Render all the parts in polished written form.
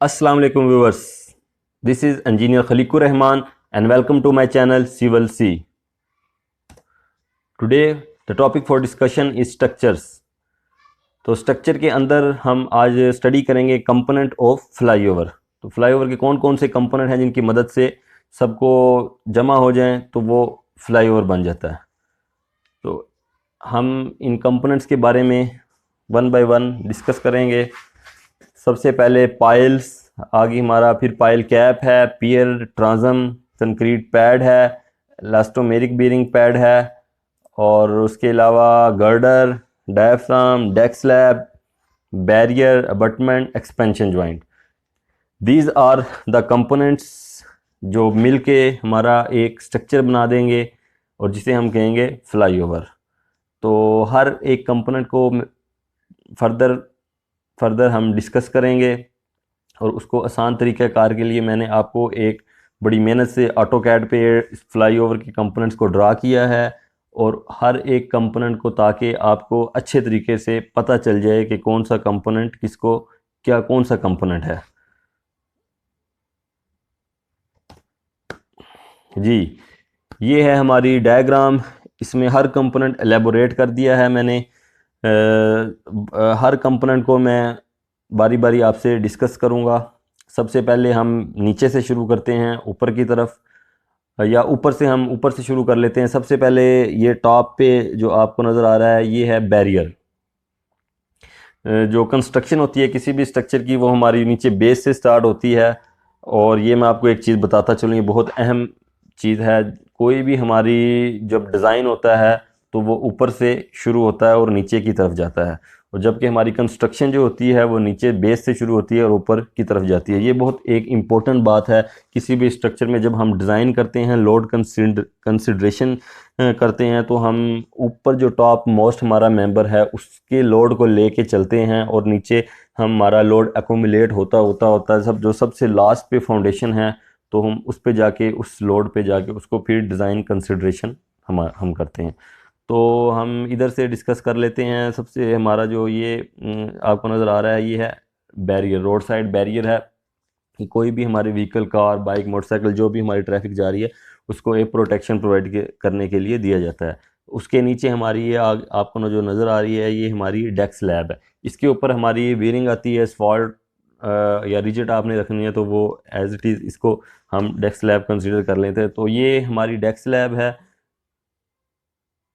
Assalamu alaikum viewers. This is Engineer Khaliqur Rahman and welcome to my channel Civil C. Today the topic for discussion is structures. तो structure के अंदर हम आज study करेंगे component of flyover. तो flyover के कौन कौन से कंपोनेंट हैं जिनकी मदद से सबको जमा हो जाएं तो वो फ्लाईओवर बन जाता है। तो हम इन कंपोनेंट्स के बारे में वन बाय वन डिस्कस करेंगे। सबसे पहले पाइल्स आगे हमारा, फिर पाइल कैप है, पियर, ट्रांसम, कंक्रीट पैड है, इलास्टोमेरिक बीरिंग पैड है और उसके अलावा girder, diaphragm, deck slab, barrier, abutment, expansion joint. These are the components जो मिलके हमारा एक स्ट्रक्चर बना देंगे और जिसे हम कहेंगे फ्लाईओवर। तो हर एक कंपोनेंट को फर्दर हम डिस्कस करेंगे और उसको आसान तरीक़ाकार के लिए मैंने आपको एक बड़ी मेहनत से ऑटोकैड पे फ्लाईओवर के कंपोनेंट्स को ड्रा किया है और हर एक कंपोनेंट को, ताकि आपको अच्छे तरीके से पता चल जाए कि कौन सा कंपोनेंट किसको क्या कौन सा कंपोनेंट है। जी, ये है हमारी डायग्राम। इसमें हर कंपोनेंट एलेबोरेट कर दिया है मैंने। हर कंपोनेंट को मैं बारी बारी आपसे डिस्कस करूँगा। सबसे पहले हम नीचे से शुरू करते हैं, ऊपर की तरफ, या ऊपर से शुरू कर लेते हैं। सबसे पहले ये टॉप पे जो आपको नज़र आ रहा है ये है बैरियर। जो कंस्ट्रक्शन होती है किसी भी स्ट्रक्चर की वो हमारी नीचे बेस से स्टार्ट होती है। और ये मैं आपको एक चीज़ बताता चलूँ, ये बहुत अहम चीज़ है। कोई भी हमारी जब डिज़ाइन होता है तो वो ऊपर से शुरू होता है और नीचे की तरफ जाता है, और जबकि हमारी कंस्ट्रक्शन जो होती है वो नीचे बेस से शुरू होती है और ऊपर की तरफ जाती है। ये बहुत एक इम्पोर्टेंट बात है किसी भी स्ट्रक्चर में। जब हम डिज़ाइन करते हैं, लोड कंसिडरेशन करते हैं, तो हम ऊपर जो टॉप मोस्ट हमारा मेंबर है उसके लोड को लेके चलते हैं और नीचे हमारा लोड एक्यूमुलेट होता है। जो सबसे लास्ट पे फाउंडेशन है, तो हम उस पे जाके, उस लोड पे जाके उसको फिर डिज़ाइन कंसिडरेशन हम करते हैं। तो हम इधर से डिस्कस कर लेते हैं। सबसे हमारा जो ये आपको नज़र आ रहा है ये है बैरियर, रोड साइड बैरियर है कि कोई भी हमारे व्हीकल, कार, बाइक, मोटरसाइकिल, जो भी हमारी ट्रैफिक जा रही है उसको एक प्रोटेक्शन प्रोवाइड करने के लिए दिया जाता है। उसके नीचे हमारी ये आपको जो नज़र आ रही है ये हमारी डेक स्लैब है। इसके ऊपर हमारी बेयरिंग आती है। स्फॉल्ट या रिजिड आपने रखनी है तो वो एज इट इज़ इसको हम डेक स्लैब कंसिडर कर लेते हैं। तो ये हमारी डेक स्लैब है,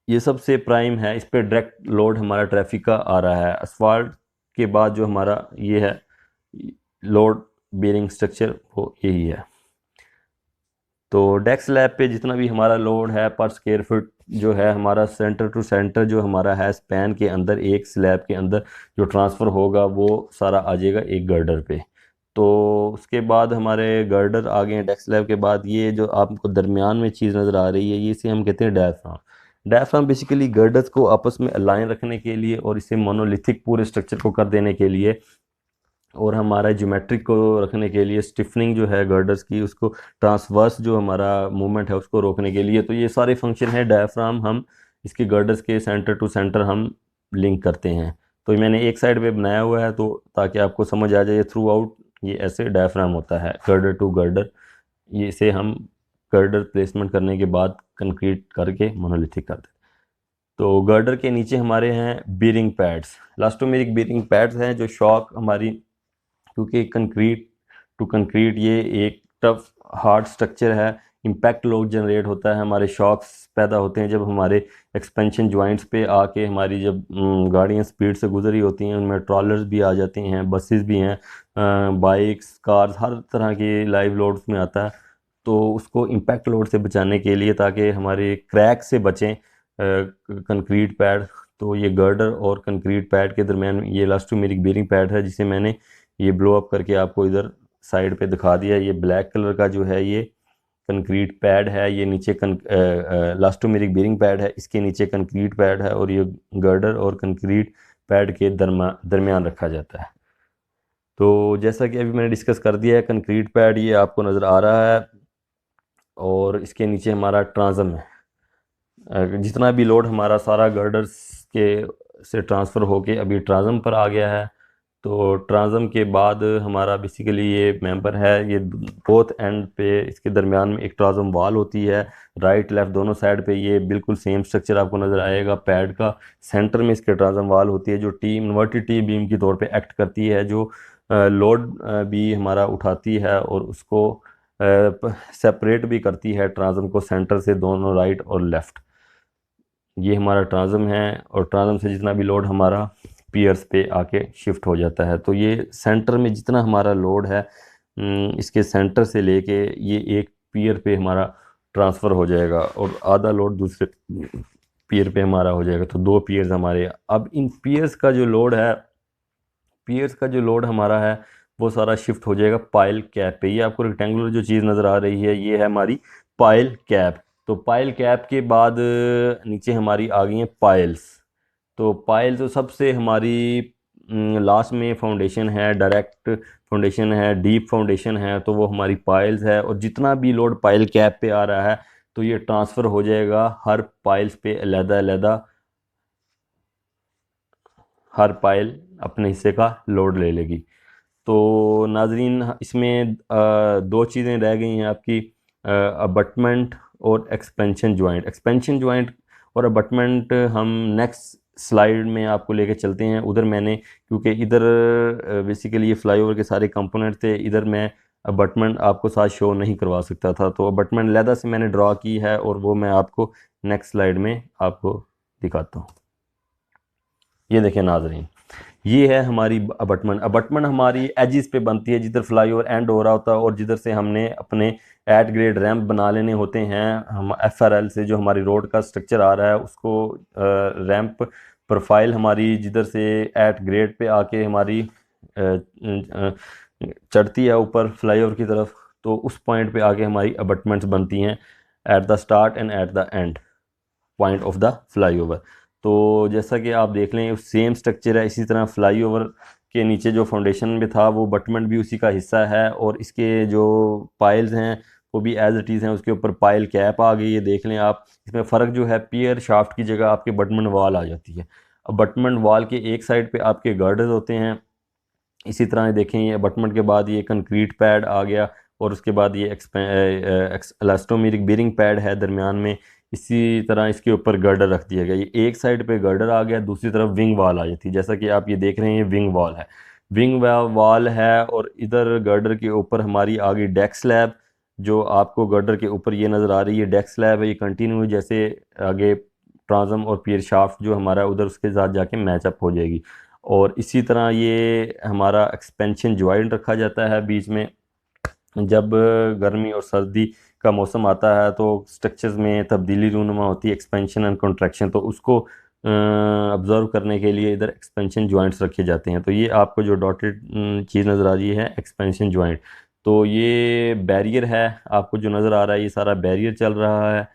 ये सबसे प्राइम है। इस पर डायरेक्ट लोड हमारा ट्रैफिक का आ रहा है। असफाल्ट के बाद जो हमारा ये है लोड बेयरिंग स्ट्रक्चर वो यही है। तो डेक स्लैब पे जितना भी हमारा लोड है पर स्क्वायर फुट जो है हमारा सेंटर टू सेंटर जो हमारा है स्पैन के अंदर, एक स्लैब के अंदर जो ट्रांसफ़र होगा वो सारा आ जाएगा एक गर्डर पे। तो उसके बाद हमारे गर्डर आ गए हैं। डेक स्लैब के बाद ये जो आपको दरमियान में चीज़ नज़र आ रही है ये इसे हम कहते हैं डायफ्राम। डायफ्राम बेसिकली गर्डर्स को आपस में अलाइन रखने के लिए और इसे मोनोलिथिक पूरे स्ट्रक्चर को कर देने के लिए, और हमारा ज्योमेट्रिक को रखने के लिए, स्टिफनिंग जो है गर्डर्स की उसको, ट्रांसवर्स जो हमारा मूवमेंट है उसको रोकने के लिए। तो ये सारे फंक्शन है डायफ्राम, हम इसके गर्डर्स के सेंटर टू सेंटर हम लिंक करते हैं। तो ये मैंने एक साइड पे बनाया हुआ है तो ताकि आपको समझ आ जाए थ्रू आउट ये ऐसे डायफ्राम होता है गर्डर टू गर्डर। ये इसे हम गर्डर प्लेसमेंट करने के बाद कंक्रीट करके मोनोलिथिक कर देते हैं। तो गर्डर के नीचे हमारे हैं bearing pads, elastomeric bearing pads हैं जो शॉक हमारी, क्योंकि कंक्रीट टू कंक्रीट ये एक टफ हार्ड स्ट्रक्चर है, इम्पैक्ट लोड जनरेट होता है, हमारे शॉक्स पैदा होते हैं जब हमारे एक्सपेंशन जॉइंट्स पे आके हमारी जब गाड़ियाँ स्पीड से गुजर रही होती हैं, उनमें ट्रॉलर्स भी आ जाते हैं, बसेस भी हैं, बाइक्स, कार्स, हर तरह के लाइव लोड्स में आता है। तो उसको इम्पैक्ट लोड से बचाने के लिए, ताकि हमारे क्रैक से बचें कंक्रीट पैड, तो ये गर्डर और कंक्रीट पैड के दरमियान ये इलास्टोमेरिक बीरिंग पैड है जिसे मैंने ये ब्लो अप करके आपको इधर साइड पे दिखा दिया। ये ब्लैक कलर का जो है ये कंक्रीट पैड है, ये नीचे इलास्टोमेरिक बीरिंग पैड है, इसके नीचे कंक्रीट पैड है और ये गर्डर और कंक्रीट पैड के दरमियान रखा जाता है। तो जैसा कि अभी मैंने डिस्कस कर दिया है, कंक्रीट पैड ये आपको नज़र आ रहा है और इसके नीचे हमारा ट्रांसम है। जितना भी लोड हमारा सारा गर्डर्स के से ट्रांसफ़र होके अभी ट्रांसम पर आ गया है। तो ट्रांसम के बाद हमारा बेसिकली ये मेंबर है, ये बोथ एंड पे इसके दरमियान में एक ट्रांसम वाल होती है, राइट लेफ्ट दोनों साइड पे ये बिल्कुल सेम स्ट्रक्चर आपको नज़र आएगा पैड का। सेंटर में इसके ट्रांसम वाल होती है जो टी इन्वर्टेड टी बीम के तौर पे एक्ट करती है, जो लोड भी हमारा उठाती है और उसको सेपरेट भी करती है ट्रांसम को सेंटर से, दोनों राइट और लेफ़्ट। ये हमारा ट्रांसम है और ट्रांसम से जितना भी लोड हमारा पियर्स पे आके शिफ्ट हो जाता है। तो ये सेंटर में जितना हमारा लोड है इसके सेंटर से लेके ये एक पियर पे हमारा ट्रांसफ़र हो जाएगा और आधा लोड दूसरे पियर पे हमारा हो जाएगा। तो दो पियर्स हमारे, अब इन पियर्स का जो लोड है, पियर्स का जो लोड हमारा है वो सारा शिफ्ट हो जाएगा पाइल कैप पे। ये आपको रेक्टेंगुलर जो चीज़ नज़र आ रही है ये है हमारी पाइल कैप। तो पाइल कैप के बाद नीचे हमारी आ गई हैं पाइल्स। तो पाइल तो सबसे हमारी लास्ट में फाउंडेशन है, डायरेक्ट फाउंडेशन है, डीप फाउंडेशन है, तो वो हमारी पाइल्स है। और जितना भी लोड पाइल कैप पे आ रहा है तो ये ट्रांसफ़र हो जाएगा हर पाइल्स पे अलहदा, हर पाइल अपने हिस्से का लोड ले लेगी। तो नाजरीन इसमें दो चीज़ें रह गई हैं आपकी, अबटमेंट और एक्सपेंशन जॉइंट। एक्सपेंशन जॉइंट और अबटमेंट हम नेक्स्ट स्लाइड में आपको लेके चलते हैं। उधर मैंने, क्योंकि इधर बेसिकली ये फ्लाईओवर के सारे कंपोनेंट थे, इधर मैं अबटमेंट आपको साथ शो नहीं करवा सकता था, तो अबटमेंट लहदा से मैंने ड्रा की है और वो मैं आपको नेक्स्ट स्लाइड में आपको दिखाता हूँ। ये देखें नाजरीन, ये है हमारी अबटमेंट। अबटमेंट हमारी एजिस पे बनती है जिधर फ्लाईओवर एंड हो रहा होता है और जिधर से हमने अपने एट ग्रेड रैंप बना लेने होते हैं। हम FRL से जो हमारी रोड का स्ट्रक्चर आ रहा है उसको रैंप प्रोफाइल हमारी जिधर से एट ग्रेड पे आके हमारी चढ़ती है ऊपर फ्लाईओवर की तरफ, तो उस पॉइंट पे आके हमारी अबटमेंट्स बनती हैं at the start and at the end point of the flyover. तो जैसा कि आप देख लें सेम स्ट्रक्चर है, इसी तरह फ्लाईओवर के नीचे जो फाउंडेशन में था वो बटमेंट भी उसी का हिस्सा है और इसके जो पाइल्स हैं वो भी एज इट इज़ हैं। उसके ऊपर पाइल कैप आ गई है, देख लें आप। इसमें फ़र्क जो है, पियर शाफ्ट की जगह आपके बटमेंट वाल आ जाती है। अब बटमेंट वाल के एक साइड पे आपके गर्डर्स होते हैं। इसी तरह देखें ये बटमेंट के बाद ये कंक्रीट पैड आ गया और उसके बाद ये इलास्टोमेरिक बेरिंग पैड है दरमियान में। इसी तरह इसके ऊपर गर्डर रख दिया गया। ये एक साइड पे गर्डर आ गया, दूसरी तरफ विंग वॉल आ जाती है। जैसा कि आप ये देख रहे हैं, ये विंग वॉल है, विंग वॉल है। और इधर गर्डर के ऊपर हमारी आ गई डेक स्लैब, जो आपको गर्डर के ऊपर ये नज़र आ रही है डेक स्लैब है। ये कंटिन्यू जैसे आगे ट्रांसम और पियर शाफ्ट जो हमारा उधर उसके साथ जाके मैचअप हो जाएगी। और इसी तरह ये हमारा एक्सपेंशन जॉइंट रखा जाता है बीच में। जब गर्मी और सर्दी का मौसम आता है तो स्ट्रक्चर्स में तब्दीली रूनुमा होती है, एक्सपेंशन एंड कॉन्ट्रैक्शन, तो उसको ऑब्ज़र्व करने के लिए इधर एक्सपेंशन जॉइंट्स रखे जाते हैं। तो ये आपको जो डॉटेड चीज़ नज़र आ रही है एक्सपेंशन जॉइंट, तो ये बैरियर है आपको जो नज़र आ रहा है, ये सारा बैरियर चल रहा है।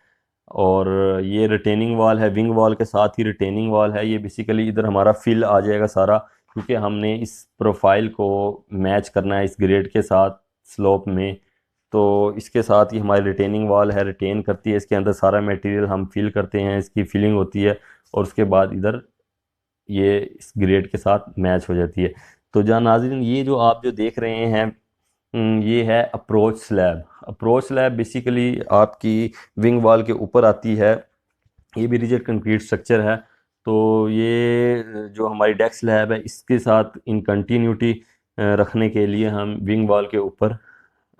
और ये रिटेनिंग वॉल है, विंग वॉल के साथ ही रिटेनिंग वॉल है। ये बेसिकली इधर हमारा फिल आ जाएगा सारा, क्योंकि हमने इस प्रोफाइल को मैच करना है इस ग्रेड के साथ स्लोप में। तो इसके साथ ही हमारी रिटेनिंग वॉल है, रिटेन करती है, इसके अंदर सारा मटेरियल हम फिल करते हैं, इसकी फिलिंग होती है और उसके बाद इधर ये इस ग्रेड के साथ मैच हो जाती है। तो जहाँ नाज़रीन ये जो आप जो देख रहे हैं ये है approach slab. Approach slab basically आपकी विंग वॉल के ऊपर आती है। ये भी रिजिड कंक्रीट स्ट्रक्चर है। तो ये जो हमारी डेक स्लैब है इसके साथ इन कंटिन्यूटी रखने के लिए हम विंग वॉल के ऊपर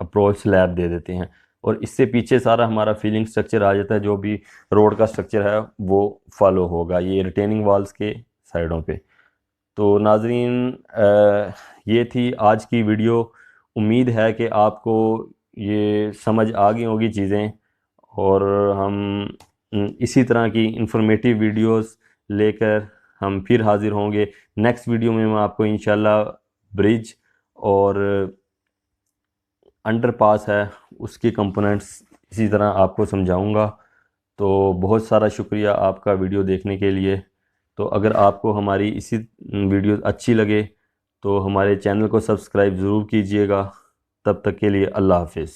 अप्रोच स्लैब दे देते हैं और इससे पीछे सारा हमारा फीलिंग स्ट्रक्चर आ जाता है। जो भी रोड का स्ट्रक्चर है वो फॉलो होगा ये रिटेनिंग वॉल्स के साइडों पे। तो नाजरीन ये थी आज की वीडियो। उम्मीद है कि आपको ये समझ आ गई होगी चीज़ें और हम इसी तरह की इंफॉर्मेटिव वीडियोस लेकर हम फिर हाज़िर होंगे। नेक्स्ट वीडियो में मैं आपको इंशाल्लाह ब्रिज और अंडरपास है उसकी कंपोनेंट्स इसी तरह आपको समझाऊंगा। तो बहुत सारा शुक्रिया आपका वीडियो देखने के लिए। तो अगर आपको हमारी इसी वीडियो अच्छी लगे तो हमारे चैनल को सब्सक्राइब ज़रूर कीजिएगा। तब तक के लिए अल्लाह हाफिज़।